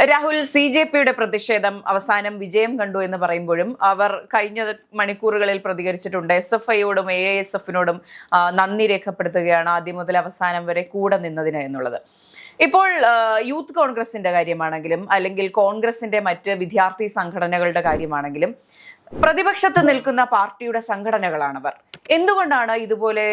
രാഹുൽ, CJPയുടെ പ്രതിഷേധം അവസാനം വിജയം കണ്ടു എന്ന് പറയുമ്പോഴും അവർ കഴിഞ്ഞ മണിക്കൂറുകളിൽ പ്രതികരിച്ചിട്ടുണ്ട്. SFIയോടും AISFനോടും നന്ദി രേഖപ്പെടുത്തുകയാണ് ആദ്യം മുതൽ അവസാനം വരെ കൂടെ നിന്നതിന് എന്നുള്ളത്. ഇപ്പോൾ യൂത്ത് കോൺഗ്രസിന്റെ കാര്യമാണെങ്കിലും അല്ലെങ്കിൽ കോൺഗ്രസിന്റെ മറ്റ് വിദ്യാർത്ഥി സംഘടനകളുടെ കാര്യമാണെങ്കിലും പ്രതിപക്ഷത്ത് നിൽക്കുന്ന പാർട്ടിയുടെ സംഘടനകളാണവർ. എന്തുകൊണ്ടാണ് ഇതുപോലെ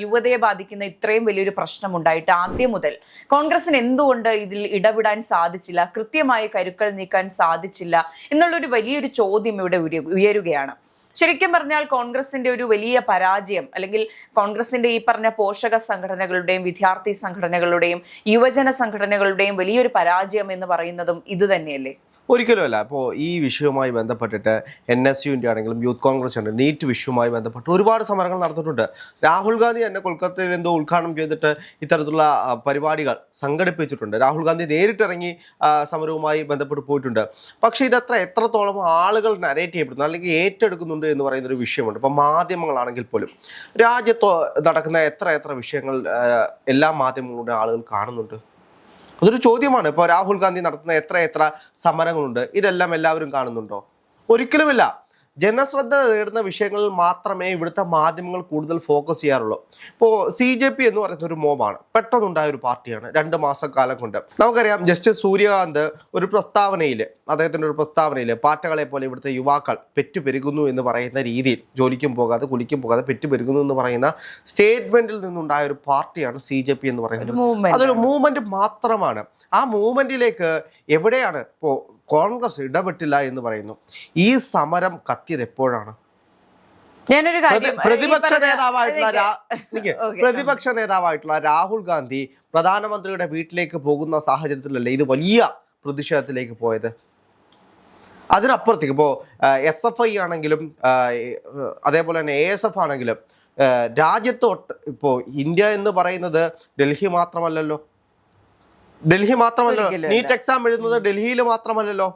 യുവതയെ ബാധിക്കുന്ന ഇത്രയും വലിയൊരു പ്രശ്നമുണ്ടായിട്ട് ആദ്യം മുതൽ കോൺഗ്രസിന് എന്തുകൊണ്ട് ഇതിൽ ഇടപെടാൻ സാധിച്ചില്ല, കൃത്യമായി കരുക്കൾ നീക്കാൻ സാധിച്ചില്ല എന്നുള്ളൊരു വലിയൊരു ചോദ്യം ഇവിടെ ഉയരുകയാണ്. ശരിക്കും പറഞ്ഞാൽ കോൺഗ്രസിന്റെ ഒരു വലിയ പരാജയം, അല്ലെങ്കിൽ കോൺഗ്രസിന്റെ ഈ പറഞ്ഞ പോഷക സംഘടനകളുടെയും വിദ്യാർത്ഥി സംഘടനകളുടെയും യുവജന സംഘടനകളുടെയും വലിയൊരു പരാജയം എന്ന് പറയുന്നതും ഇത് തന്നെയല്ലേ? ഒരിക്കലുമല്ല. അപ്പോൾ ഈ വിഷയവുമായി ബന്ധപ്പെട്ടിട്ട് NSUവിൻ്റെ ആണെങ്കിലും യൂത്ത് കോൺഗ്രസ് ഉണ്ട്, നീറ്റ് വിഷയവുമായി ബന്ധപ്പെട്ട് ഒരുപാട് സമരങ്ങൾ നടത്തിയിട്ടുണ്ട്. രാഹുൽ ഗാന്ധി തന്നെ കൊൽക്കത്തയിൽ എന്തോ ഉദ്ഘാടനം ചെയ്തിട്ട് ഇത്തരത്തിലുള്ള പരിപാടികൾ സംഘടിപ്പിച്ചിട്ടുണ്ട്. രാഹുൽ ഗാന്ധി നേരിട്ടിറങ്ങി സമരവുമായി ബന്ധപ്പെട്ട് പോയിട്ടുണ്ട്. പക്ഷേ എത്രത്തോളം ആളുകൾ നരേറ്റ് ചെയ്യപ്പെടുന്നു അല്ലെങ്കിൽ ഏറ്റെടുക്കുന്നുണ്ട് എന്ന് പറയുന്നൊരു വിഷയമുണ്ട്. ഇപ്പം മാധ്യമങ്ങളാണെങ്കിൽ പോലും രാജ്യത്ത് നടക്കുന്ന എത്ര വിഷയങ്ങൾ എല്ലാ മാധ്യമങ്ങളുടെ ആളുകൾ കാണുന്നുണ്ട്. അതൊരു ചോദ്യമാണ്. ഇപ്പോൾ രാഹുൽ ഗാന്ധി നടത്തുന്ന എത്ര സമരങ്ങളുണ്ട്, ഇതെല്ലാം എല്ലാവരും കാണുന്നുണ്ടോ? ഒരിക്കലുമില്ല. ജനശ്രദ്ധ നേടുന്ന വിഷയങ്ങളിൽ മാത്രമേ ഇവിടുത്തെ മാധ്യമങ്ങൾ കൂടുതൽ ഫോക്കസ് ചെയ്യാറുള്ളൂ. ഇപ്പോൾ CJP എന്ന് പറയുന്ന ഒരു മോബാണ്, പെട്ടെന്നുണ്ടായ ഒരു പാർട്ടിയാണ് 2 മാസക്കാലം കൊണ്ട്. നമുക്കറിയാം, ജസ്റ്റിസ് സൂര്യകാന്ത് ഒരു അദ്ദേഹത്തിൻ്റെ ഒരു പ്രസ്താവനയിൽ പാറ്റകളെ പോലെ ഇവിടുത്തെ യുവാക്കൾ പെറ്റുപെരുകുന്നു എന്ന് പറയുന്ന രീതിയിൽ ജോലിക്കും പോകാതെ കുലിക്കും പോകാതെ പെറ്റുപെരുകുന്നു എന്ന് പറയുന്ന സ്റ്റേറ്റ്മെന്റിൽ നിന്നുണ്ടായ ഒരു പാർട്ടിയാണ് CJP എന്ന് പറയുന്നത്. അതൊരു മൂവ്മെന്റ് മാത്രമാണ്. ആ മൂവ്മെന്റിലേക്ക് എവിടെയാണ് ഇപ്പോൾ കോൺഗ്രസ് ഇടപെട്ടില്ല എന്ന് പറയുന്നു. ഈ സമരം കത്തിയത് എപ്പോഴാണ്? പ്രതിപക്ഷ നേതാവായിട്ടുള്ള രാഹുൽ ഗാന്ധി പ്രധാനമന്ത്രിയുടെ വീട്ടിലേക്ക് പോകുന്ന സാഹചര്യത്തിലല്ലേ ഇത് വലിയ പ്രതിഷേധത്തിലേക്ക് പോയത്? അതിനപ്പുറത്തേക്ക് ഇപ്പോൾ SFI ആണെങ്കിലും അതേപോലെ തന്നെ ASF ആണെങ്കിലും രാജ്യത്തോട്ട് ഇപ്പോൾ ഇന്ത്യ എന്ന് പറയുന്നത് ഡൽഹി മാത്രമല്ലല്ലോ. നീറ്റ് എക്സാം എഴുതുന്നത് ഡൽഹിയിൽ മാത്രമല്ലല്ലോ.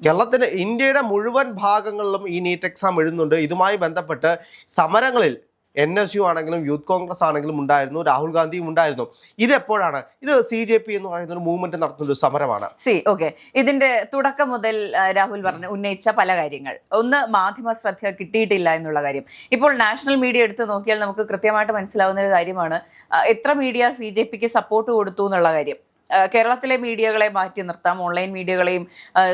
കേരളത്തിന് ഇന്ത്യയുടെ മുഴുവൻ ഭാഗങ്ങളിലും ഈ നീറ്റ് എക്സാം എഴുതുന്നുണ്ട്. ഇതുമായി ബന്ധപ്പെട്ട് സമരങ്ങളിൽ NSU ആണെങ്കിലും യൂത്ത് കോൺഗ്രസ് ആണെങ്കിലും ഉണ്ടായിരുന്നു, രാഹുൽ ഗാന്ധിയും ഉണ്ടായിരുന്നു. ഇതെപ്പോഴാണ്? ഇത് CJP എന്ന് പറയുന്ന ഒരു മൂവ്മെന്റ് നടത്തുന്ന ഒരു സമരമാണ്. ഇതിന്റെ തുടക്കം മുതൽ രാഹുൽ ഉന്നയിച്ച പല കാര്യങ്ങൾ. ഒന്ന്, മാധ്യമ ശ്രദ്ധ കിട്ടിയിട്ടില്ല എന്നുള്ള കാര്യം. ഇപ്പോൾ നാഷണൽ മീഡിയ എടുത്ത് നോക്കിയാൽ നമുക്ക് കൃത്യമായിട്ട് മനസ്സിലാവുന്ന ഒരു കാര്യമാണ് എത്ര മീഡിയ CJPക്ക് സപ്പോർട്ട് കൊടുത്തു എന്നുള്ള കാര്യം. കേരളത്തിലെ മീഡിയകളെ മാറ്റി നിർത്താം, ഓൺലൈൻ മീഡിയകളെയും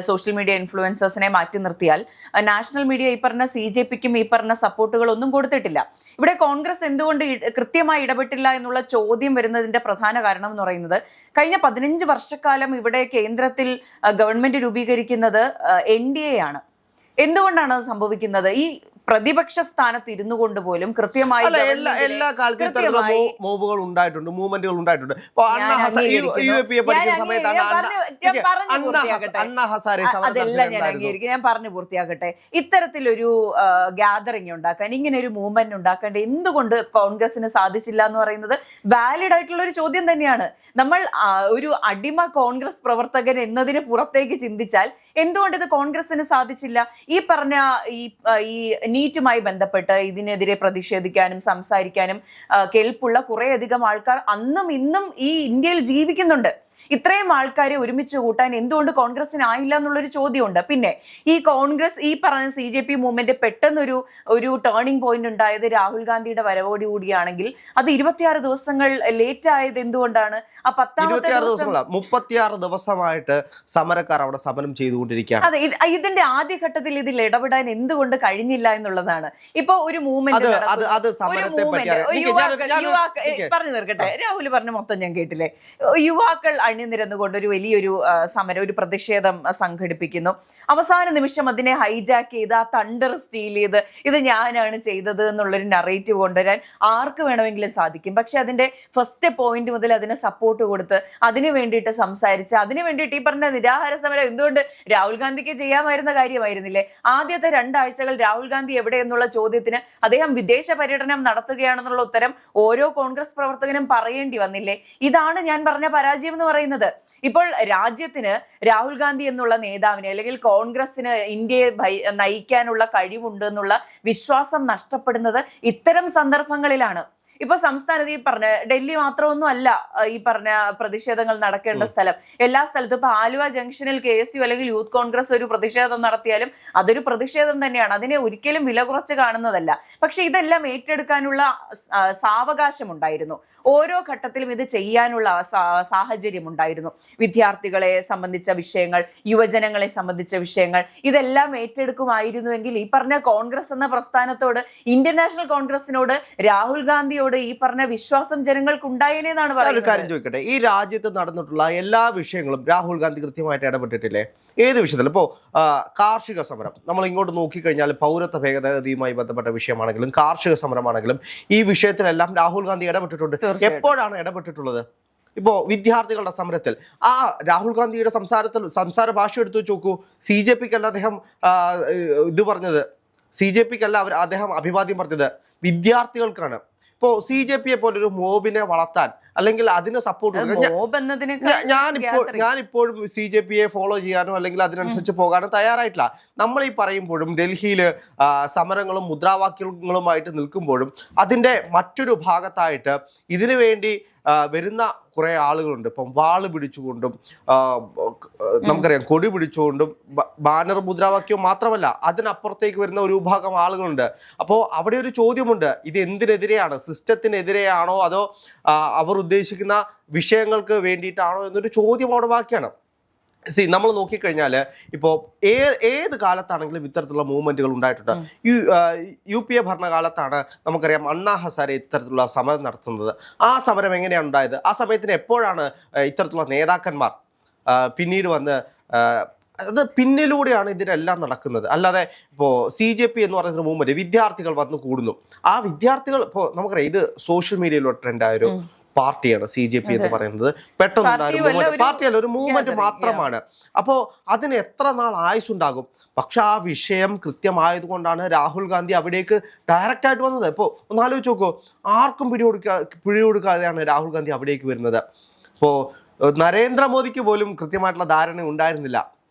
സോഷ്യൽ മീഡിയ ഇൻഫ്ലുവൻസേഴ്സിനെ മാറ്റി നിർത്തിയാൽ നാഷണൽ മീഡിയ ഈ പറഞ്ഞ CJPക്കും ഈ പറഞ്ഞ സപ്പോർട്ടുകളൊന്നും കൊടുത്തിട്ടില്ല. ഇവിടെ കോൺഗ്രസ് എന്തുകൊണ്ട് കൃത്യമായി ഇടപെട്ടില്ല എന്നുള്ള ചോദ്യം വരുന്നതിന്റെ പ്രധാന കാരണം എന്ന് പറയുന്നത്, കഴിഞ്ഞ 15 വർഷക്കാലം ഇവിടെ കേന്ദ്രത്തിൽ ഗവൺമെന്റ് രൂപീകരിക്കുന്നത് NDA ആണ്. എന്തുകൊണ്ടാണ് അത് സംഭവിക്കുന്നത്? ഈ പ്രതിപക്ഷ സ്ഥാനത്ത് ഇരുന്നു കൊണ്ട് പോലും കൃത്യമായി എല്ലാ കാലത്തും മൂവുകൾ ഉണ്ടായിട്ടുണ്ട്, മൂവ്മെന്റുകൾ ഉണ്ടായിട്ടുണ്ട്. അതെല്ലാം ഞാൻ അംഗീകരിക്കും, ഞാൻ പറഞ്ഞു പൂർത്തിയാക്കട്ടെ. ഇത്തരത്തിലൊരു ഗ്യാതറിംഗ് ഉണ്ടാക്കാൻ, ഇങ്ങനെ ഒരു മൂവ്മെന്റ് ഉണ്ടാക്കേണ്ട എന്തുകൊണ്ട് കോൺഗ്രസിന് സാധിച്ചില്ല എന്ന് പറയുന്നത് വാലിഡ് ആയിട്ടുള്ള ഒരു ചോദ്യം തന്നെയാണ്. നമ്മൾ ഒരു അടിമ കോൺഗ്രസ് പ്രവർത്തകൻ എന്നതിന് പുറത്തേക്ക് ചിന്തിച്ചാൽ എന്തുകൊണ്ട് ഇത് കോൺഗ്രസിന് സാധിച്ചില്ല? ഈ പറഞ്ഞ ഈ നീറ്റുമായി ബന്ധപ്പെട്ട് ഇതിനെതിരെ പ്രതിഷേധിക്കാനും സംസാരിക്കാനും കെൽപ്പുള്ള കുറേയധികം ആൾക്കാർ അന്നും ഇന്നും ഈ ഇന്ത്യയിൽ ജീവിക്കുന്നുണ്ട്. ഇത്രയും ആൾക്കാരെ ഒരുമിച്ച് കൂട്ടാൻ എന്തുകൊണ്ട് കോൺഗ്രസിനായില്ല എന്നുള്ളൊരു ചോദ്യമുണ്ട്. പിന്നെ ഈ പറഞ്ഞ CJP മൂവ്മെന്റ് പെട്ടെന്നൊരു ടേണിംഗ് പോയിന്റ് ഉണ്ടായത് രാഹുൽ ഗാന്ധിയുടെ വരവോടി കൂടിയാണെങ്കിൽ അത് 26 ദിവസങ്ങൾ ലേറ്റ് ആയത് എന്തുകൊണ്ടാണ്? ആ 36 ദിവസമായിട്ട് സമരക്കാർ അവിടെ സമരം ചെയ്തുകൊണ്ടിരിക്കുകയാണ്. അതെ, ഇതിന്റെ ആദ്യഘട്ടത്തിൽ ഇതിൽ ഇടപെടാൻ എന്തുകൊണ്ട് കഴിഞ്ഞില്ല എന്നുള്ളതാണ്. ഇപ്പൊ ഒരു മൂവ്മെന്റ് പറഞ്ഞു തീർക്കട്ടെ, രാഹുൽ പറഞ്ഞ മൊത്തം ഞാൻ കേട്ടില്ലേ. യുവാക്കൾ അണിനിരന്നുകൊണ്ട് ഒരു വലിയൊരു സമരം, ഒരു പ്രതിഷേധം സംഘടിപ്പിക്കുന്നു. അവസാന നിമിഷം അതിനെ ഹൈജാക്ക് ചെയ്ത് ആ തണ്ടർ സ്റ്റീൽ ചെയ്ത് ഇത് ഞാനാണ് ചെയ്തത് എന്നുള്ളൊരു നറേറ്റീവ് കൊണ്ടുവരാൻ ആർക്ക് വേണമെങ്കിലും സാധിക്കും. പക്ഷെ അതിന്റെ ഫസ്റ്റ് പോയിന്റ് മുതൽ അതിനെ സപ്പോർട്ട് കൊടുത്ത് അതിനു വേണ്ടിയിട്ട് സംസാരിച്ച് അതിനു വേണ്ടിയിട്ട് ഈ പറഞ്ഞ നിരാഹാര സമരം എന്തുകൊണ്ട് രാഹുൽ ഗാന്ധിക്ക് ചെയ്യാമായിരുന്ന കാര്യമായിരുന്നില്ലേ? ആദ്യത്തെ 2 ആഴ്ചകൾ രാഹുൽ ഗാന്ധി എവിടെ എന്നുള്ള ചോദ്യത്തിന് അദ്ദേഹം വിദേശ പര്യടനം നടത്തുകയാണെന്നുള്ള ഉത്തരം ഓരോ കോൺഗ്രസ് പ്രവർത്തകനും പറയേണ്ടി വന്നില്ലേ? ഇതാണ് ഞാൻ പറഞ്ഞ പരാജയം എന്ന് പറയുന്നത്. ഇപ്പോൾ രാജ്യത്തിന് രാഹുൽ ഗാന്ധി എന്നുള്ള നേതാവിനെ അല്ലെങ്കിൽ കോൺഗ്രസിന് ഇന്ത്യയെ നയിക്കാനുള്ള കഴിവുണ്ട് എന്നുള്ള വിശ്വാസം നഷ്ടപ്പെടുന്നത് ഇത്തരം സന്ദർഭങ്ങളിലാണ്. ഇപ്പൊ സംസ്ഥാനത്ത് ഈ പറഞ്ഞ ഡൽഹി മാത്രമൊന്നും അല്ല ഈ പറഞ്ഞ പ്രതിഷേധങ്ങൾ നടക്കേണ്ട സ്ഥലം. എല്ലാ സ്ഥലത്തും ഇപ്പൊ ആലുവ ജംഗ്ഷനിൽ KSU അല്ലെങ്കിൽ യൂത്ത് കോൺഗ്രസ് ഒരു പ്രതിഷേധം നടത്തിയാലും അതൊരു പ്രതിഷേധം തന്നെയാണ്. അതിനെ ഒരിക്കലും വില കുറച്ച് കാണുന്നതല്ല. പക്ഷെ ഇതെല്ലാം ഏറ്റെടുക്കാനുള്ള സാവകാശം ഉണ്ടായിരുന്നു. ഓരോ ഘട്ടത്തിലും ഇത് ചെയ്യാനുള്ള സാഹചര്യം ഉണ്ടായിരുന്നു. വിദ്യാർത്ഥികളെ സംബന്ധിച്ച വിഷയങ്ങൾ, യുവജനങ്ങളെ സംബന്ധിച്ച വിഷയങ്ങൾ, ഇതെല്ലാം ഏറ്റെടുക്കുമായിരുന്നുവെങ്കിൽ ഈ പറഞ്ഞ കോൺഗ്രസ് എന്ന പ്രസ്ഥാനത്തോട്, ഇന്ത്യൻ നാഷണൽ കോൺഗ്രസിനോട്, രാഹുൽ ഗാന്ധിയോട് ഈ പറഞ്ഞ വിശ്വാസം ജനങ്ങൾക്ക് ഉണ്ടായേനെന്നാണ് പറയുന്നത്. കാര്യം ചോദിക്കട്ടെ, ഈ രാജ്യത്ത് നടന്നിട്ടുള്ള എല്ലാ വിഷയങ്ങളും രാഹുൽ ഗാന്ധി കൃത്യമായിട്ട് ഇടപെട്ടിട്ടില്ലേ? ഏത് വിഷയത്തിൽ? ഇപ്പോൾ കാർഷിക സമരം നമ്മൾ ഇങ്ങോട്ട് നോക്കിക്കഴിഞ്ഞാൽ പൗരത്വ ഭേദഗതിയുമായി ബന്ധപ്പെട്ട വിഷയമാണെങ്കിലും കാർഷിക സമരമാണെങ്കിലും ഈ വിഷയത്തിലെല്ലാം രാഹുൽ ഗാന്ധി ഇടപെട്ടിട്ടുണ്ട്. എപ്പോഴാണ് ഇടപെട്ടിട്ടുള്ളത്? ഇപ്പോൾ വിദ്യാർത്ഥികളുടെ സമരത്തിൽ ആ രാഹുൽ ഗാന്ധിയുടെ സംസാര ഭാഷ എടുത്തു വെച്ച് നോക്കൂ. CJPക്കല്ല അദ്ദേഹം ഇത് പറഞ്ഞത്, CJPക്കല്ല അദ്ദേഹം അഭിവാദ്യം പറഞ്ഞത് വിദ്യാർത്ഥികൾക്കാണ്. ഇപ്പോൾ CJPയെ പോലൊരു മോബിനെ വളർത്താൻ അല്ലെങ്കിൽ അതിന് സപ്പോർട്ട് ഞാനിപ്പോഴും CJPയെ ഫോളോ ചെയ്യാനോ അല്ലെങ്കിൽ അതിനനുസരിച്ച് പോകാനോ തയ്യാറായിട്ടില്ല. നമ്മൾ ഈ പറയുമ്പോഴും ഡൽഹിയിൽ സമരങ്ങളും മുദ്രാവാക്യങ്ങളുമായിട്ട് നിൽക്കുമ്പോഴും അതിൻ്റെ മറ്റൊരു ഭാഗത്തായിട്ട് ഇതിനു വേണ്ടി വരുന്ന കുറേ ആളുകളുണ്ട്. ഇപ്പം വാള് പിടിച്ചുകൊണ്ടും നമുക്കറിയാം കൊടി പിടിച്ചുകൊണ്ടും ബാനർ മുദ്രാവാക്യവും മാത്രമല്ല അതിനപ്പുറത്തേക്ക് വരുന്ന ഒരു വിഭാഗം ആളുകളുണ്ട്. അപ്പോൾ അവിടെ ഒരു ചോദ്യമുണ്ട്, ഇത് എന്തിനെതിരെയാണ്? സിസ്റ്റത്തിനെതിരെയാണോ അതോ അവർ ഉദ്ദേശിക്കുന്ന വിഷയങ്ങൾക്ക് വേണ്ടിയിട്ടാണോ എന്നൊരു ചോദ്യം അവിടെ ബാക്കിയാണ്. നമ്മൾ നോക്കിക്കഴിഞ്ഞാൽ ഇപ്പോൾ ഏത് കാലത്താണെങ്കിലും ഇത്തരത്തിലുള്ള മൂവ്മെന്റുകൾ ഉണ്ടായിട്ടുണ്ട്. UPA ഭരണകാലത്താണ് നമുക്കറിയാം അണ്ണാ ഹസാരെ ഇത്തരത്തിലുള്ള സമരം നടത്തുന്നത്. ആ സമരം എങ്ങനെയാണ് ഉണ്ടായത്? ആ സമയത്തിന് എപ്പോഴാണ് ഇത്തരത്തിലുള്ള നേതാക്കന്മാർ പിന്നീട് വന്ന് അത് പിന്നിലൂടെയാണ് ഇതിനെല്ലാം നടക്കുന്നത്. അല്ലാതെ ഇപ്പോൾ CJP എന്ന് പറയുന്ന മൂവ്മെന്റ് വിദ്യാർത്ഥികൾ വന്ന് കൂടുന്നു. ആ വിദ്യാർത്ഥികൾ ഇപ്പോൾ നമുക്കറിയാം ഇത് സോഷ്യൽ മീഡിയയിലൂടെ ട്രെൻഡായൊരു പാർട്ടിയാണ് CJP എന്ന് പറയുന്നത്. പെട്ടെന്ന് പാർട്ടിയല്ല, ഒരു മൂവ്മെന്റ് മാത്രമാണ്. അപ്പോൾ അതിന് എത്ര നാൾ ആയുസ്സുണ്ടാകും? പക്ഷെ ആ വിഷയം കൃത്യമായതുകൊണ്ടാണ് രാഹുൽ ഗാന്ധി അവിടേക്ക് ഡയറക്റ്റ് ആയിട്ട് വന്നത്. ഇപ്പോൾ ഒന്ന് ആലോചിച്ച് നോക്കൂ, ആർക്കും പിടികൊടുക്കാതെയാണ് രാഹുൽ ഗാന്ധി അവിടേക്ക് വരുന്നത്. ഇപ്പോൾ നരേന്ദ്രമോദിക്ക് പോലും കൃത്യമായിട്ടുള്ള ധാരണ ഉണ്ടായിരുന്നില്ല.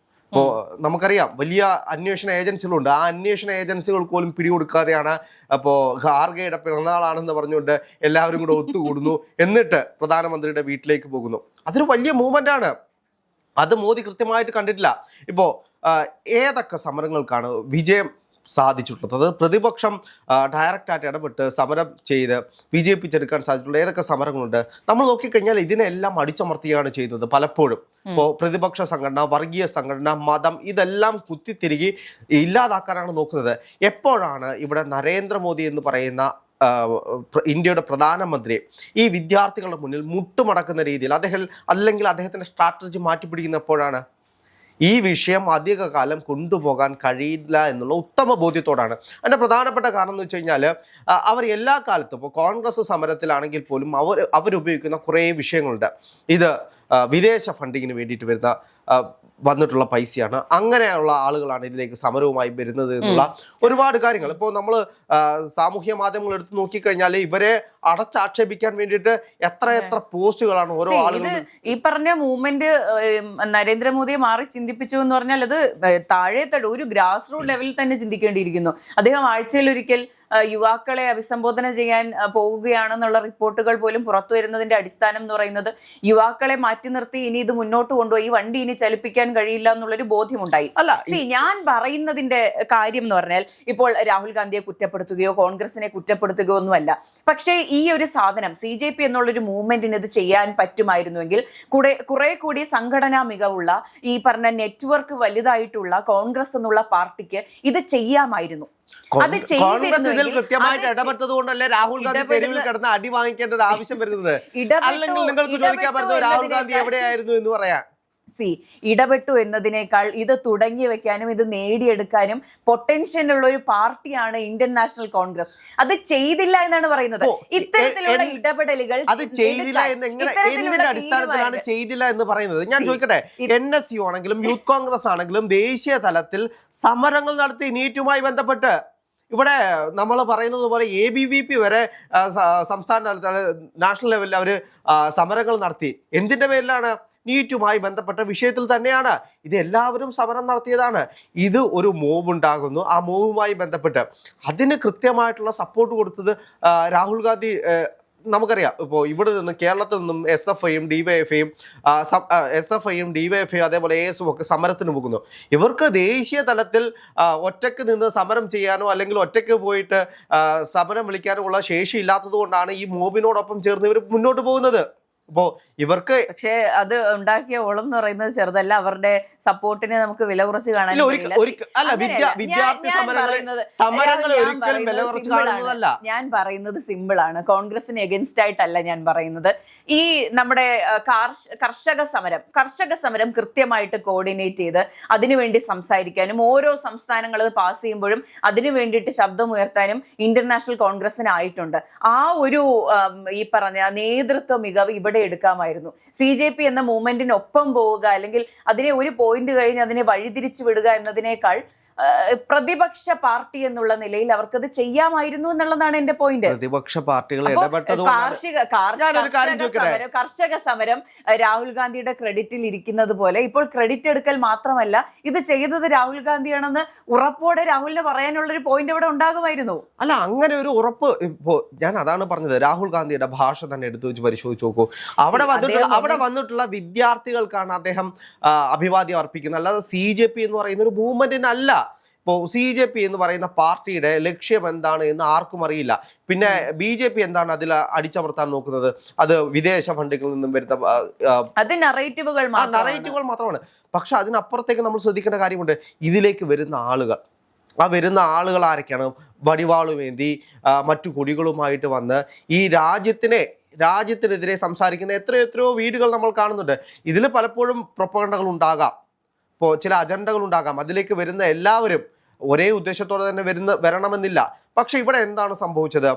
ഇപ്പോൾ നമുക്കറിയാം വലിയ അന്വേഷണ ഏജൻസികളുണ്ട്. ആ അന്വേഷണ ഏജൻസികൾ പോലും പിടികൊടുക്കാതെയാണ് അപ്പോൾ ഖാർഗെയുടെ പിറന്നാളാണെന്ന് പറഞ്ഞുകൊണ്ട് എല്ലാവരും കൂടെ ഒത്തുകൂടുന്നു, എന്നിട്ട് പ്രധാനമന്ത്രിയുടെ വീട്ടിലേക്ക് പോകുന്നു. അതൊരു വലിയ മൂവ്മെന്റ് ആണ്. അത് മോദി കൃത്യമായിട്ട് കണ്ടിട്ടില്ല. ഇപ്പോൾ ഏതൊക്കെ സമരങ്ങൾക്കാണ് വിജയം സാധിച്ചിട്ടുള്ളത്? അത് പ്രതിപക്ഷം ഡയറക്റ്റായിട്ട് ഇടപെട്ട് സമരം ചെയ്ത് വിജയിപ്പിച്ചെടുക്കാൻ സാധിച്ചിട്ടുള്ള ഏതൊക്കെ സമരങ്ങളുണ്ട്? നമ്മൾ നോക്കിക്കഴിഞ്ഞാൽ ഇതിനെല്ലാം അടിച്ചമർത്തുകയാണ് ചെയ്യുന്നത് പലപ്പോഴും. ഇപ്പോൾ പ്രതിപക്ഷ സംഘടന, വർഗീയ സംഘടന, മതം ഇതെല്ലാം കുത്തിത്തിരികി ഇല്ലാതാക്കാനാണ് നോക്കുന്നത്. എപ്പോഴാണ് ഇവിടെ നരേന്ദ്രമോദി എന്ന് പറയുന്ന ഇന്ത്യയുടെ പ്രധാനമന്ത്രി ഈ വിദ്യാർത്ഥികളുടെ മുന്നിൽ മുട്ടുമടക്കുന്ന രീതിയിൽ അദ്ദേഹത്തിന്റെ സ്ട്രാറ്റജി മാറ്റിപ്പിടിക്കുന്ന എപ്പോഴാണ്? ഈ വിഷയം അധികകാലം കൊണ്ടുപോകാൻ കഴിയില്ല എന്നുള്ള ഉത്തമ ബോധ്യത്തോടാണ്. അതിൻ്റെ പ്രധാനപ്പെട്ട കാരണം എന്ന് വെച്ച് കഴിഞ്ഞാൽ അവർ എല്ലാ കാലത്തും ഇപ്പോൾ കോൺഗ്രസ് സമരത്തിലാണെങ്കിൽ പോലും അവരുപയോഗിക്കുന്ന കുറേ വിഷയങ്ങളുണ്ട്. ഇത് വിദേശ ഫണ്ടിങ്ങിന് വേണ്ടിയിട്ട് വന്നിട്ടുള്ള പൈസയാണ്, അങ്ങനെയുള്ള ആളുകളാണ് ഇതിലേക്ക് സമരവുമായി വരുന്നത് എന്നുള്ള ഒരുപാട് കാര്യങ്ങൾ. ഇപ്പോൾ നമ്മൾ സാമൂഹ്യ മാധ്യമങ്ങൾ എടുത്ത് നോക്കിക്കഴിഞ്ഞാൽ ഇവരെ അടച്ചാക്ഷേപിക്കാൻ വേണ്ടിയിട്ട് എത്ര പോസ്റ്റുകളാണ് ഓരോ ആളുകളും. ഈ പറഞ്ഞ മൂവ്മെന്റ് നരേന്ദ്രമോദിയെ മാറി ചിന്തിപ്പിച്ചു എന്ന് പറഞ്ഞാൽ അത് താഴെത്തട്ട് ഒരു ഗ്രാസ് റൂട്ട് ലെവലിൽ തന്നെ ചിന്തിക്കേണ്ടിയിരിക്കുന്നു. അദ്ദേഹം ആഴ്ചയിലൊരിക്കൽ യുവാക്കളെ അഭിസംബോധന ചെയ്യാൻ പോവുകയാണെന്നുള്ള റിപ്പോർട്ടുകൾ പോലും പുറത്തു വരുന്നതിന്റെ അടിസ്ഥാനം എന്ന് പറയുന്നത് യുവാക്കളെ മാറ്റി നിർത്തി ഇനി ഇത് മുന്നോട്ട് കൊണ്ടുപോയി ഈ വണ്ടി ഇനി ചലിപ്പിക്കാൻ കഴിയില്ല എന്നുള്ളൊരു ബോധ്യമുണ്ടായി. ഞാൻ പറയുന്നതിന്റെ കാര്യം എന്ന് പറഞ്ഞാൽ ഇപ്പോൾ രാഹുൽ ഗാന്ധിയെ കുറ്റപ്പെടുത്തുകയോ കോൺഗ്രസിനെ കുറ്റപ്പെടുത്തുകയോ ഒന്നുമല്ല. പക്ഷേ ഈ ഒരു സാധനം CJP എന്നുള്ളൊരു മൂവ്മെന്റിന് ഇത് ചെയ്യാൻ പറ്റുമായിരുന്നുവെങ്കിൽ കുറെ കൂടി സംഘടനാ മികവുള്ള ഈ പറഞ്ഞ നെറ്റ്വർക്ക് വലുതായിട്ടുള്ള കോൺഗ്രസ് എന്നുള്ള പാർട്ടിക്ക് ഇത് ചെയ്യാമായിരുന്നു. കൃത്യമായിട്ട് ഇടപെട്ടത് കൊണ്ടല്ലേ രാഹുൽ ഗാന്ധി തെരുവിൽ കിടന്ന് അടി വാങ്ങിക്കേണ്ട ഒരു ആവശ്യം വരുന്നത്? അല്ലെങ്കിൽ നിങ്ങൾക്ക് ചോദിക്കാൻ പറ്റുന്നത് രാഹുൽ ഗാന്ധി എവിടെയായിരുന്നു എന്ന് പറയാം. ഇടപെട്ടു എന്നതിനേക്കാൾ ഇത് തുടങ്ങി വെക്കാനും ഇത് നേടിയെടുക്കാനും പൊട്ടൻഷ്യൽ ഉള്ള ഒരു പാർട്ടിയാണ് ഇന്ത്യൻ നാഷണൽ കോൺഗ്രസ്. അത് ചെയ്തില്ല എന്നാണ് പറയുന്നത്. ഇത്തരത്തിലുള്ള ഇടപെടലുകൾ എന്തിന്റെ അടിസ്ഥാനത്തിലാണ് ചെയ്തില്ല എന്ന് പറയുന്നത്? ഞാൻ ചോദിക്കട്ടെ, NSU ആണെങ്കിലും യൂത്ത് കോൺഗ്രസ് ആണെങ്കിലും ദേശീയ തലത്തിൽ സമരങ്ങൾ നടത്തി നീറ്റുമായി ബന്ധപ്പെട്ട് ഇവിടെ നമ്മൾ പറയുന്നത് പോലെ ABVP വരെ സംസ്ഥാന തലത്തിൽ നാഷണൽ ലെവലിൽ അവർ സമരങ്ങൾ നടത്തി. എന്തിന്റെ പേരിലാണ്? നീറ്റുമായി ബന്ധപ്പെട്ട വിഷയത്തിൽ തന്നെയാണ്. ഇത് എല്ലാവരും സമരം നടത്തിയതാണ്. ഇത് ഒരു മൂവ് ഉണ്ടാകുന്നു. ആ മൂവുമായി ബന്ധപ്പെട്ട് അതിന് കൃത്യമായിട്ടുള്ള സപ്പോർട്ട് കൊടുത്തത് രാഹുൽ ഗാന്ധി. നമുക്കറിയാം, ഇപ്പോൾ ഇവിടെ നിന്ന് കേരളത്തിൽ നിന്നും SFIയും DYFIയും അതേപോലെ ASUം ഒക്കെ സമരത്തിന് പോകുന്നു. ഇവർക്ക് ദേശീയ തലത്തിൽ ഒറ്റയ്ക്ക് നിന്ന് സമരം ചെയ്യാനോ അല്ലെങ്കിൽ ഒറ്റയ്ക്ക് പോയിട്ട് സമരം വിളിക്കാനോ ഉള്ള ശേഷി ഇല്ലാത്തത് കൊണ്ടാണ് ഈ മോബിനോടൊപ്പം ചേർന്ന് ഇവർ മുന്നോട്ട് പോകുന്നത്. ഇപ്പോൾ ഇവർക്ക് പക്ഷേ അത് ഉണ്ടാക്കിയ ഓളം എന്ന് പറയുന്നത് ചെറുതല്ല. അവരുടെ സപ്പോർട്ടിനെ നമുക്ക് വില കുറച്ച് കാണാൻ ഞാൻ പറയുന്നത് സിമ്പിൾ ആണ്. കോൺഗ്രസിന് എഗൻസ്റ്റ് ആയിട്ടല്ല ഞാൻ പറയുന്നത്. ഈ നമ്മുടെ കർഷക സമരം കൃത്യമായിട്ട് കോർഡിനേറ്റ് ചെയ്ത് അതിനുവേണ്ടി സംസാരിക്കാനും ഓരോ സംസ്ഥാനങ്ങൾ പാസ് ചെയ്യുമ്പോഴും അതിനു വേണ്ടിയിട്ട് ശബ്ദമുയർത്താനും ഇന്റർനാഷണൽ കോൺഗ്രസിന് ആയിട്ടുണ്ട്. ആ ഒരു ഈ പറഞ്ഞ നേതൃത്വ മികവ് ഇവിടെ എടുക്കാമായിരുന്നു. CJP എന്ന മൂവ്മെന്റിനൊപ്പം പോവുക അല്ലെങ്കിൽ അതിനെ ഒരു പോയിന്റ് കഴിഞ്ഞ് അതിനെ വഴിതിരിച്ചു വിടുക എന്നതിനേക്കാൾ പ്രതിപക്ഷ പാർട്ടി എന്നുള്ള നിലയിൽ അവർക്കത് ചെയ്യാമായിരുന്നു എന്നുള്ളതാണ് എന്റെ പോയിന്റ്. പ്രതിപക്ഷ പാർട്ടികൾ കർഷക സമരം രാഹുൽ ഗാന്ധിയുടെ ക്രെഡിറ്റിൽ ഇരിക്കുന്നത് പോലെ ഇപ്പോൾ ക്രെഡിറ്റ് എടുക്കൽ മാത്രമല്ല, ഇത് ചെയ്തത് രാഹുൽ ഗാന്ധിയാണെന്ന് ഉറപ്പോടെ രാഹുലിന് പറയാനുള്ളൊരു പോയിന്റ് ഇവിടെ ഉണ്ടാകുമായിരുന്നു. അല്ല, അങ്ങനെ ഒരു ഉറപ്പ് ഇപ്പോ ഞാൻ അതാണ് പറഞ്ഞത്. രാഹുൽ ഗാന്ധിയുടെ ഭാഷ തന്നെ എടുത്തു വെച്ച് പരിശോധിച്ച് നോക്കൂ. അവിടെ വന്നിട്ടുള്ള വിദ്യാർത്ഥികൾക്കാണ് അദ്ദേഹം അഭിവാദ്യം അർപ്പിക്കുന്നത്, അല്ലാതെ CJP എന്ന് പറയുന്ന ഒരു മൂവ്മെന്റിനല്ല. ഇപ്പോൾ CJP എന്ന് പറയുന്ന പാർട്ടിയുടെ ലക്ഷ്യം എന്താണ് എന്ന് ആർക്കും അറിയില്ല. പിന്നെ BJP എന്താണ് അതിൽ അടിച്ചമർത്താൻ നോക്കുന്നത്? അത് വിദേശ ഫണ്ടുകളിൽ നിന്നും വരുന്ന നറേറ്റീവുകൾ മാത്രമാണ്. പക്ഷെ അതിനപ്പുറത്തേക്ക് നമ്മൾ ശ്രദ്ധിക്കേണ്ട കാര്യമുണ്ട്. ഇതിലേക്ക് വരുന്ന ആളുകൾ, ആ വരുന്ന ആളുകൾ ആരൊക്കെയാണ്? വടിവാളുമേന്തി മറ്റു കൊടികളുമായിട്ട് വന്ന് ഈ രാജ്യത്തിനെതിരെ സംസാരിക്കുന്ന എത്രയോ വീടുകൾ നമ്മൾ കാണുന്നുണ്ട്. ഇതിൽ പലപ്പോഴും പ്രൊപ്പഗണ്ടകൾ ഉണ്ടാകാം, ഇപ്പോൾ ചില അജണ്ടകൾ ഉണ്ടാകാം. അതിലേക്ക് വരുന്ന എല്ലാവരും ഒരേ ഉദ്ദേശത്തോടെ തന്നെ വരണമെന്നില്ല. പക്ഷെ ഇവിടെ എന്താണ് സംഭവിച്ചത്?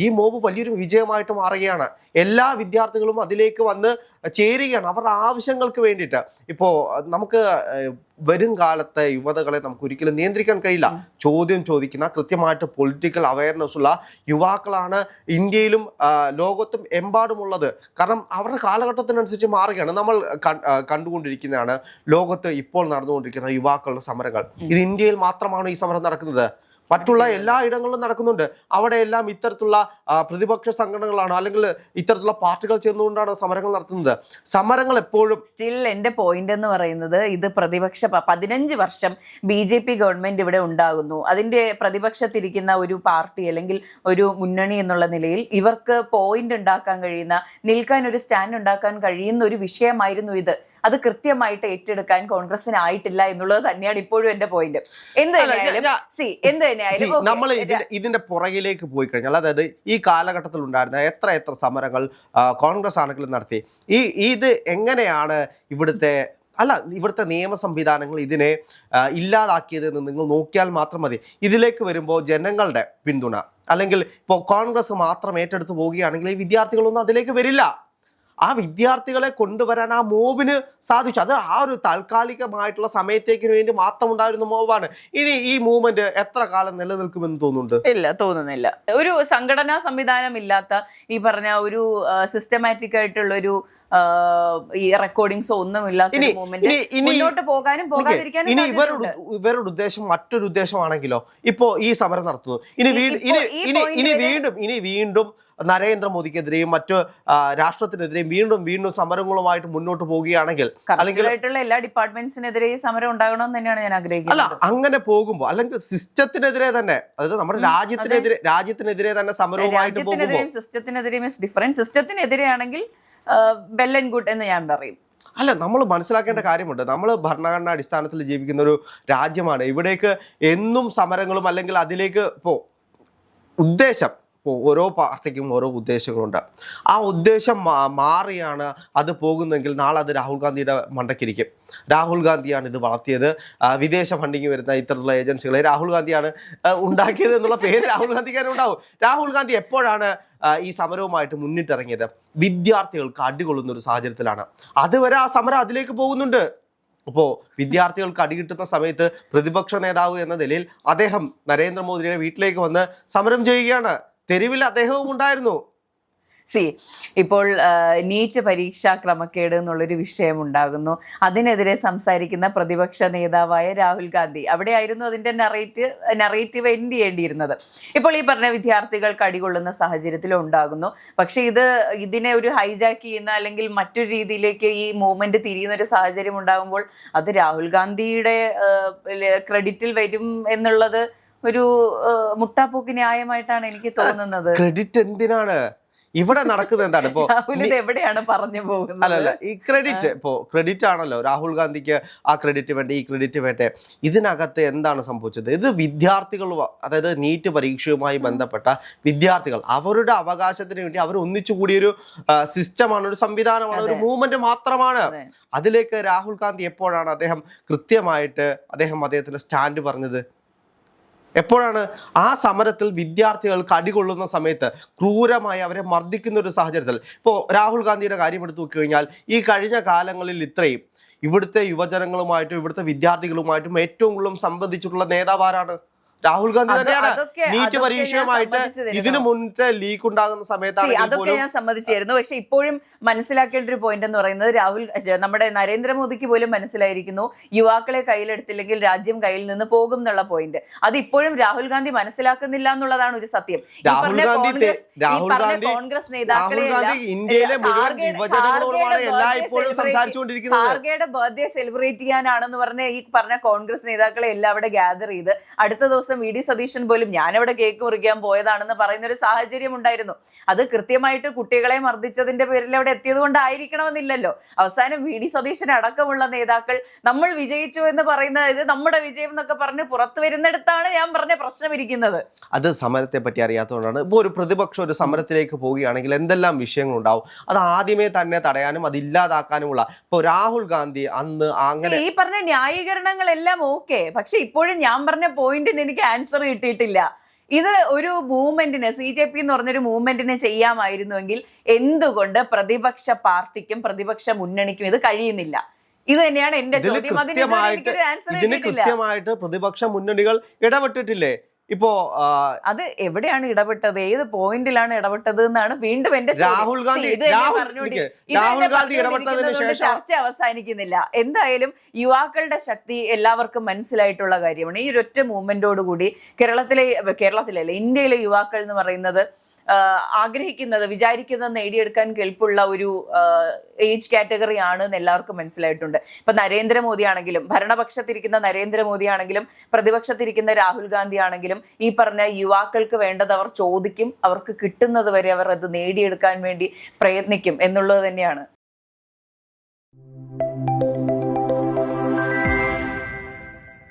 ഈ മൂവ് വലിയൊരു വിജയമായിട്ട് മാറുകയാണ്. എല്ലാ വിദ്യാർത്ഥികളും അതിലേക്ക് വന്ന് ചേരുകയാണ് അവരുടെ ആവശ്യങ്ങൾക്ക് വേണ്ടിയിട്ട്. ഇപ്പോൾ നമുക്ക് വരും കാലത്തെ യുവതകളെ നമുക്ക് ഒരിക്കലും നിയന്ത്രിക്കാൻ കഴിയില്ല. ചോദ്യം ചോദിക്കുന്ന കൃത്യമായിട്ട് പൊളിറ്റിക്കൽ അവയർനെസ് ഉള്ള യുവാക്കളാണ് ഇന്ത്യയിലും ലോകത്തും എമ്പാടുമുള്ളത്. കാരണം അവരുടെ കാലഘട്ടത്തിനനുസരിച്ച് മാറുകയാണ്. നമ്മൾ കണ്ടുകൊണ്ടിരിക്കുന്നതാണ് ലോകത്ത് ഇപ്പോൾ നടന്നുകൊണ്ടിരിക്കുന്ന യുവാക്കളുടെ സമരങ്ങൾ. ഇത് ഇന്ത്യയിൽ മാത്രമാണ് ഈ സമരം നടക്കുന്നത്? മറ്റുള്ള എല്ലാ ഇടങ്ങളിലും നടക്കുന്നുണ്ട്. അവിടെയെല്ലാം ഇത്തരത്തിലുള്ള പ്രതിപക്ഷ സംഘടനകളാണ് അല്ലെങ്കിൽ ഇത്തരത്തിലുള്ള പാർട്ടികൾ ചേർന്നുകൊണ്ടാണ് സമരങ്ങൾ നടത്തുന്നത്. സമരങ്ങൾ എപ്പോഴും സ്റ്റിൽ എന്റെ പോയിന്റ് എന്ന് പറയുന്നത്, ഇത് പ്രതിപക്ഷ 15 വർഷം BJP ഗവൺമെന്റ് ഇവിടെ ഉണ്ടാകുന്നു. അതിന്റെ പ്രതിപക്ഷത്തിരിക്കുന്ന ഒരു പാർട്ടി അല്ലെങ്കിൽ ഒരു മുന്നണി എന്നുള്ള നിലയിൽ ഇവർക്ക് പോയിന്റ് ഉണ്ടാക്കാൻ കഴിയുന്ന, നിൽക്കാൻ ഒരു സ്റ്റാൻഡ് ഉണ്ടാക്കാൻ കഴിയുന്ന ഒരു വിഷയമായിരുന്നു ഇത്. അത് കൃത്യമായിട്ട് ഏറ്റെടുക്കാൻ കോൺഗ്രസിന് ആയിട്ടില്ല എന്നുള്ളത് തന്നെയാണ് ഇപ്പോഴും എന്റെ പോയിന്റ്. നമ്മൾ ഇതിന്റെ പുറകിലേക്ക് പോയി കഴിഞ്ഞാൽ, അതായത് ഈ കാലഘട്ടത്തിൽ ഉണ്ടായിരുന്ന എത്ര സമരങ്ങൾ കോൺഗ്രസ് ആണെങ്കിലും നടത്തി. ഇത് എങ്ങനെയാണ് ഇവിടുത്തെ നിയമ സംവിധാനങ്ങൾ ഇതിനെ ഇല്ലാതാക്കിയതെന്ന് നിങ്ങൾ നോക്കിയാൽ മാത്രം മതി. ഇതിലേക്ക് വരുമ്പോൾ ജനങ്ങളുടെ പിന്തുണ അല്ലെങ്കിൽ ഇപ്പോൾ കോൺഗ്രസ് മാത്രം ഏറ്റെടുത്ത് പോവുകയാണെങ്കിൽ ഈ വിദ്യാർത്ഥികളൊന്നും അതിലേക്ക് വരില്ല. ആ വിദ്യാർത്ഥികളെ കൊണ്ടുവരാൻ ആ മൂവിന് സാധിച്ചു. അത് ആ ഒരു താൽക്കാലികമായിട്ടുള്ള സമയത്തേക്ക് വേണ്ടി മാത്രം ഉണ്ടായിരുന്ന മൂവാണ്. ഇനി ഈ മൂവ്മെന്റ് എത്ര കാലം നിലനിൽക്കുമെന്ന് തോന്നുന്നുണ്ട്? ഇല്ല, തോന്നുന്നില്ല. ഒരു സംഘടനാ സംവിധാനം ഇല്ലാത്ത, ഈ പറഞ്ഞ ഒരു സിസ്റ്റമാറ്റിക് ആയിട്ടുള്ള ഒരു ഈ റെക്കോർഡിങ്സോ ഒന്നും ഇല്ലാത്ത മുന്നോട്ട് പോകാനും പോകാതിരിക്കാനും ഇവരുടെ ഉദ്ദേശം മറ്റൊരു ഉദ്ദേശമാണെങ്കിലോ? ഇപ്പോ ഈ സമരം നടത്തുന്നു, ഇനി വീണ്ടും നരേന്ദ്രമോദിക്കെതിരെയും മറ്റു രാഷ്ട്രത്തിനെതിരെയും വീണ്ടും സമരങ്ങളുമായിട്ട് മുന്നോട്ട് പോവുകയാണെങ്കിൽ, അല്ലെങ്കിൽ എല്ലാ ഡിപ്പാർട്ട്മെന്റ്സിനെതിരെ സമരം ഉണ്ടാകണമെന്ന് തന്നെയാണ് ഞാൻ ആഗ്രഹിക്കുന്നത്. അല്ല, അങ്ങനെ പോകുമ്പോൾ അല്ലെങ്കിൽ സിസ്റ്റത്തിനെതിരെ തന്നെ, അതായത് നമ്മുടെ രാജ്യത്തിനെതിരെ തന്നെ സമരവുമായിട്ട് പോകുമ്പോൾ, സിസ്റ്റത്തിനെതിരെ ഡിഫറൻറ്റ്. സിസ്റ്റത്തിനെതിരെയാണെങ്കിൽ വെൽ ആൻഡ് ഗുഡ് എന്ന് ഞാൻ പറയും. അല്ല, നമ്മൾ മനസ്സിലാക്കേണ്ട കാര്യമുണ്ട്. നമ്മൾ ഭരണഘടനാ അടിസ്ഥാനത്തിൽ ജീവിക്കുന്ന ഒരു രാജ്യമാണ്. ഇവിടേക്ക് എന്നും സമരങ്ങളും അല്ലെങ്കിൽ അതിലേക്ക് ഉദ്ദേശം, ഓരോ പാർട്ടിക്കും ഓരോ ഉദ്ദേശങ്ങളുണ്ട്. ആ ഉദ്ദേശം മാറിയാണ് അത് പോകുന്നതെങ്കിൽ നാളെ അത് രാഹുൽ ഗാന്ധിയുടെ മണ്ടയ്ക്കിരിക്കും. രാഹുൽ ഗാന്ധിയാണ് ഇത് വളർത്തിയത്, വിദേശ ഫണ്ടിങ് വരുന്ന ഇത്തരത്തിലുള്ള ഏജൻസികളെ രാഹുൽ ഗാന്ധിയാണ് ഉണ്ടാക്കിയത് എന്നുള്ള പേര് രാഹുൽ ഗാന്ധിക്കാരും ഉണ്ടാവും. രാഹുൽ ഗാന്ധി എപ്പോഴാണ് ഈ സമരവുമായിട്ട് മുന്നിട്ടിറങ്ങിയത്? വിദ്യാർത്ഥികൾക്ക് അടികൊള്ളുന്ന ഒരു സാഹചര്യത്തിലാണ്. അതുവരെ ആ സമരം അതിലേക്ക് പോകുന്നുണ്ട്. അപ്പോൾ വിദ്യാർത്ഥികൾക്ക് അടികിട്ടുന്ന സമയത്ത് പ്രതിപക്ഷ നേതാവ് എന്ന നിലയിൽ അദ്ദേഹം നരേന്ദ്രമോദിയുടെ വീട്ടിലേക്ക് വന്ന് സമരം ചെയ്യുകയാണ്. തെരുവിൽ അദ്ദേഹവും ഉണ്ടായിരുന്നു. ഇപ്പോൾ നീറ്റ് പരീക്ഷാ ക്രമക്കേട് എന്നുള്ളൊരു വിഷയം ഉണ്ടാകുന്നു. അതിനെതിരെ സംസാരിക്കുന്ന പ്രതിപക്ഷ നേതാവായ രാഹുൽ ഗാന്ധി അവിടെയായിരുന്നു അതിന്റെ നറേറ്റീവ് എൻഡ് ചെയ്യേണ്ടിയിരുന്നത്. ഇപ്പോൾ ഈ പറഞ്ഞ വിദ്യാർത്ഥികൾക്ക് അടികൊള്ളുന്ന സാഹചര്യത്തിലും ഉണ്ടാകുന്നു. പക്ഷെ ഇതിനെ ഒരു ഹൈജാക്ക് ചെയ്യുന്ന അല്ലെങ്കിൽ മറ്റൊരു രീതിയിലേക്ക് ഈ മൂവ്മെന്റ് തിരിയുന്ന ഒരു സാഹചര്യം ഉണ്ടാകുമ്പോൾ അത് രാഹുൽ ഗാന്ധിയുടെ ക്രെഡിറ്റിൽ വരും എന്നുള്ളത് ഒരു മുട്ടാപ്പോക്ക് ന്യായമായിട്ടാണ് എനിക്ക് തോന്നുന്നത്. ക്രെഡിറ്റ് എന്തിനാണ്? ഇവിടെ നടക്കുന്നത് എന്താണ്? ഇപ്പോ എവിടെയാണ് പറഞ്ഞു പോകുന്നത്? അല്ലല്ല, ഈ ക്രെഡിറ്റ് ആണല്ലോ രാഹുൽ ഗാന്ധിക്ക്. ആ ക്രെഡിറ്റ് വേണ്ട, ഈ ക്രെഡിറ്റ് വേണ്ടേ. ഇതിനകത്ത് എന്താണ് സംഭവിച്ചത്? ഇത് വിദ്യാർത്ഥികൾ, അതായത് നീറ്റ് പരീക്ഷയുമായി ബന്ധപ്പെട്ട വിദ്യാർത്ഥികൾ അവരുടെ അവകാശത്തിന് വേണ്ടി അവർ ഒന്നിച്ചു കൂടിയൊരു സിസ്റ്റമാണ്, ഒരു സംവിധാനമാണ്, ഒരു മൂവ്മെന്റ് മാത്രമാണ്. അതിലേക്ക് രാഹുൽ ഗാന്ധി എപ്പോഴാണ് കൃത്യമായിട്ട് അദ്ദേഹത്തിന്റെ സ്റ്റാൻഡ് പറഞ്ഞത്? എപ്പോഴാണ്? ആ സമരത്തിൽ വിദ്യാർത്ഥികൾക്ക് അടികൊള്ളുന്ന സമയത്ത് ക്രൂരമായി അവരെ മർദ്ദിക്കുന്ന ഒരു സാഹചര്യത്തിൽ. ഇപ്പോൾ രാഹുൽ ഗാന്ധിയുടെ കാര്യം എടുത്തു നോക്കിക്കഴിഞ്ഞാൽ ഈ കഴിഞ്ഞ കാലങ്ങളിൽ ഇത്രയും ഇവിടുത്തെ യുവജനങ്ങളുമായിട്ടും ഇവിടുത്തെ വിദ്യാർത്ഥികളുമായിട്ടും ഏറ്റവും കൂടുതൽ സംബന്ധിച്ചിട്ടുള്ള നേതാവ് ആരാണ്? രാഹുൽ ഗാന്ധി തന്നെയാണ്. നീറ്റ് പരീക്ഷയുമായിട്ട് ഇതിനു മുന്നേ ലീക്ക് ഉണ്ടാകുന്ന സമയത്താണ് അതൊക്കെ ഞാൻ സമ്മതിച്ചായിരുന്നു. പക്ഷെ ഇപ്പോഴും മനസ്സിലാക്കേണ്ട ഒരു പോയിന്റ് എന്ന് പറയുന്നത് നമ്മുടെ നരേന്ദ്രമോദിക്ക് പോലും മനസ്സിലായിരിക്കുന്നു യുവാക്കളെ കയ്യിലെടുത്തില്ലെങ്കിൽ രാജ്യം കയ്യിൽ നിന്ന് പോകും എന്നുള്ള പോയിന്റ്. അത് ഇപ്പോഴും രാഹുൽ ഗാന്ധി മനസ്സിലാക്കുന്നില്ല എന്നുള്ളതാണ് ഒരു സത്യം. കോൺഗ്രസ് നേതാക്കളെ ഖാർഗെയുടെ ബർത്ത്ഡേ സെലിബ്രേറ്റ് ചെയ്യാനാണെന്ന് പറഞ്ഞ ഈ പറഞ്ഞ കോൺഗ്രസ് നേതാക്കളെ എല്ലാം അവിടെ ഗ്യാദർ ചെയ്ത് അടുത്ത ദിവസം വി.ഡി. സതീശൻ പോലും ഞാനവിടെ കേക്ക് മുറിക്കാൻ പോയതാണെന്ന് പറയുന്ന ഒരു സാഹചര്യം ഉണ്ടായിരുന്നു. അത് കൃത്യമായിട്ട് കുട്ടികളെ മർദ്ദിച്ചതിന്റെ പേരിൽ അവിടെ എത്തിയത് കൊണ്ടായിരിക്കണമെന്നില്ലല്ലോ. അവസാനം വി.ഡി. സതീശൻ അടക്കമുള്ള നേതാക്കൾ നമ്മൾ വിജയിച്ചു എന്ന് പറയുന്നത് ഇത് നമ്മുടെ വിജയം എന്നൊക്കെ പറഞ്ഞ് പുറത്തു വരുന്നിടത്താണ് ഞാൻ പറഞ്ഞ പ്രശ്നം ഇരിക്കുന്നത്. അത് സമരത്തെ പറ്റി അറിയാത്തതുകൊണ്ടാണ്. ഇപ്പോൾ ഒരു പ്രതിപക്ഷം ഒരു സമരത്തിലേക്ക് പോവുകയാണെങ്കിൽ എന്തെല്ലാം വിഷയങ്ങളുണ്ടാവും. അത് ആദ്യമേ തന്നെ തടയാനും അത് ഇല്ലാതാക്കാനുമുള്ള. ഇപ്പോൾ രാഹുൽ ഗാന്ധി അന്ന് അങ്ങനെ ഈ പറഞ്ഞ ന്യായീകരണങ്ങളെല്ലാം ഓക്കെ, പക്ഷെ ഇപ്പോഴും ഞാൻ പറഞ്ഞ പോയിന്റിന് എനിക്ക് ആൻസർ കിട്ടിയിട്ടില്ല. ഇത് ഒരു മൂവ്മെന്റിന് CJP എന്ന് പറഞ്ഞൊരു മൂവ്മെന്റിന് ചെയ്യാമായിരുന്നുവെങ്കിൽ എന്തുകൊണ്ട് പ്രതിപക്ഷ പാർട്ടിക്കും പ്രതിപക്ഷ മുന്നണിക്കും ഇത് കഴിയുന്നില്ല? ഇത് തന്നെയാണ് എന്റെ ചോദ്യം. ഇതിന് കൃത്യമായിട്ട് പ്രതിപക്ഷ മുന്നണികൾ ഇടപെട്ടിട്ടില്ലേ? ഇപ്പോ അത് എവിടെയാണ് ഇടപെട്ടത്, ഏത് പോയിന്റിലാണ് ഇടപെട്ടത് എന്നാണ് വീണ്ടും എന്റെ രാഹുൽ ഗാന്ധി ചർച്ച അവസാനിക്കുന്നില്ല. എന്തായാലും യുവാക്കളുടെ ശക്തി എല്ലാവർക്കും മനസ്സിലായിട്ടുള്ള കാര്യമാണ്. ഈ ഒരൊറ്റ മൂവ്മെന്റോടുകൂടി കേരളത്തിലെ ഇന്ത്യയിലെ യുവാക്കൾ എന്ന് പറയുന്നത് ആഗ്രഹിക്കുന്നത് വിചാരിക്കുന്നത് നേടിയെടുക്കാൻ കെൽപ്പുള്ള ഒരു ഏജ് കാറ്റഗറി ആണ് എന്ന് എല്ലാവർക്കും മനസ്സിലായിട്ടുണ്ട്. ഇപ്പൊ നരേന്ദ്രമോദി ആണെങ്കിലും, ഭരണപക്ഷത്തിരിക്കുന്ന നരേന്ദ്രമോദി ആണെങ്കിലും, പ്രതിപക്ഷത്തിരിക്കുന്ന രാഹുൽ ഗാന്ധി ആണെങ്കിലും ഈ പറഞ്ഞ യുവാക്കൾക്ക് വേണ്ടത് അവർ ചോദിക്കും, അവർക്ക് കിട്ടുന്നത് വരെ അവർ അത് നേടിയെടുക്കാൻ വേണ്ടി പ്രയത്നിക്കും എന്നുള്ളത് തന്നെയാണ്.